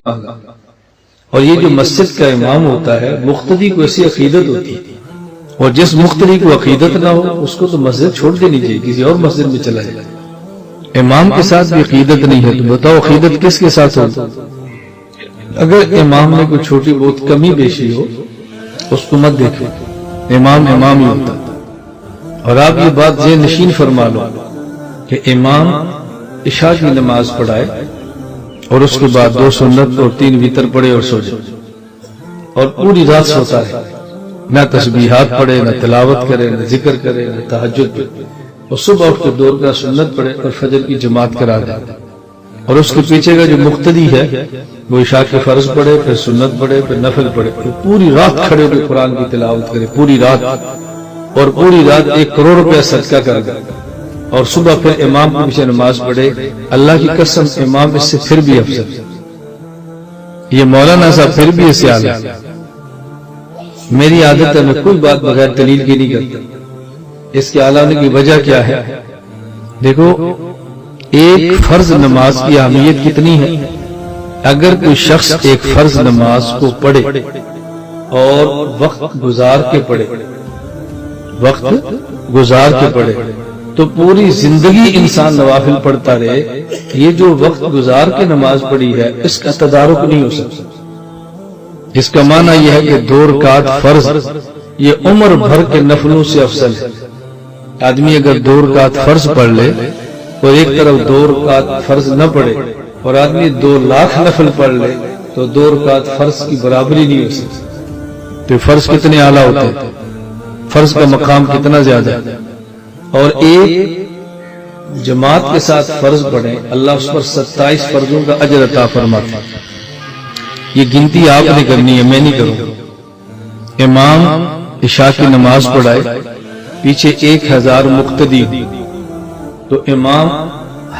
اور یہ جو مسجد کا امام ہوتا ہے مقتدی کو ایسی عقیدت ہوتی ہے، اور جس مقتدی کو عقیدت نہ ہو اس کو تو مسجد چھوڑ دینی چاہیے، کسی اور مسجد میں چلا جائے۔ امام کے ساتھ بھی عقیدت نہیں ہے تو بتاؤ عقیدت کس کے ساتھ ہوتی؟ اگر امام میں کوئی چھوٹی بہت کمی بیشی ہو اس کو مت دیکھو، امام امام ہی ہوتا ہے۔ اور آپ یہ بات ذہن نشین فرما لو کہ امام عشاء کی نماز پڑھائے اور اس کے بعد 2 سنت اور 3 وتر پڑھے اور سو جائے، اور پوری رات سوتا ہے، نہ تسبیحات پڑھے، نہ تلاوت کرے، نہ ذکر کرے، نہ تہجد پڑھے، اور صبح اٹھ کے 2 رکعت سنت پڑھے اور فجر کی جماعت کرا دے۔ اور اس کے پیچھے کا جو مقتدی ہے وہ عشاء کے فرض پڑھے، پھر سنت پڑھے، پھر نفل پڑھے، پھر پوری رات کھڑے ہو کے قرآن کی تلاوت کرے، پوری رات، اور پوری رات 1 کروڑ روپیہ صدقہ کر دے، اور صبح پھر امام کے پیچھے نماز پڑھے۔ اللہ کی قسم امام اس سے پھر بھی افضل، یہ مولانا صاحب پھر بھی اس سے اعلیٰ۔ میری عادت ہے میں کوئی بات بغیر دلیل کی نہیں کرتا۔ اس کے اعلیٰ ہونے کی وجہ کیا ہے؟ دیکھو ایک فرض نماز کی اہمیت کتنی ہے۔ اگر کوئی شخص ایک فرض نماز کو پڑھے اور وقت گزار کے پڑھے، وقت گزار کے پڑھے، تو پوری زندگی انسان نوافل پڑھتا رہے، یہ جو وقت گزار کے نماز پڑھی ہے اس کا تدارک نہیں ہو سکتا۔ اس کا معنی یہ ہے کہ 2 رکعت فرض یہ عمر بھر کے نفلوں سے افضل ہے۔ آدمی اگر 2 رکعت فرض پڑھ لے اور ایک طرف 2 رکعت فرض نہ پڑھے، اور آدمی 2 لاکھ نفل پڑھ لے تو 2 رکعت فرض کی برابری نہیں ہو سکتی۔ تو فرض کتنے اعلیٰ ہوتے ہیں، فرض کا مقام کتنا زیادہ ہے۔ اور ایک جماعت کے ساتھ فرض پڑھیں، اللہ اس پر 27 فرضوں کا اجر عطا فرماتا ہے۔ یہ گنتی آپ نے کرنی ہے، میں نہیں کروں۔ امام عشاء کی نماز پڑھائے، پیچھے 1000 مقتدی، تو امام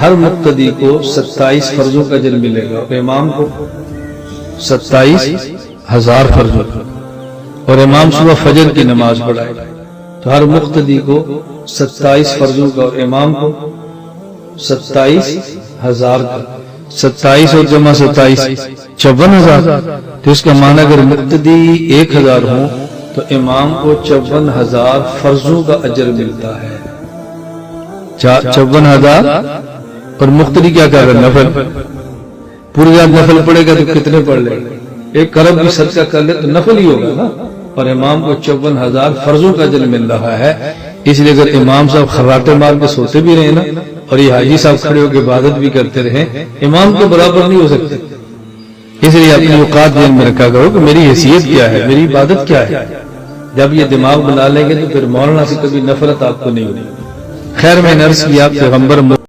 ہر مقتدی کو 27 فرضوں کا اجر ملے گا، اور امام کو 27,000 فرضوں کا۔ اور امام صبح فجر کی نماز پڑھائے تو ہر مقتدی کو 27 فرضوں کا، اور امام کو 27,000 کا۔ 27 اور جمع 27 54,000۔ تو اس کا معنی اگر مقتدی 1000 ہوں تو امام کو 54,000 فرضوں کا اجر ملتا ہے۔ 54,000، اور مقتدی کیا کر رہا ہے؟ نفل۔ پوری رات نفل پڑے گا تو کتنے پڑھ لے گا؟ 1 کرب بھی صدقہ کر لے تو نفل ہی ہوگا نا، اور امام کو 54,000 فرضوں کا اجر مل رہا ہے۔ اس لیے اگر امام صاحب خراٹے مار کے سوتے بھی رہے نا، اور یہ حاجی صاحب کھڑے ہو کے عبادت بھی کرتے رہے، امام کے برابر نہیں ہو سکتے۔ اس لیے اپنی اوقات ذہن میں رکھا کرو کہ میری حیثیت کیا ہے، میری عبادت کیا ہے۔ جب یہ دماغ بنا لیں گے تو پھر مولانا سے کبھی نفرت آپ کو نہیں ہوگی۔ خیر میں نے عرض کیا پیغمبر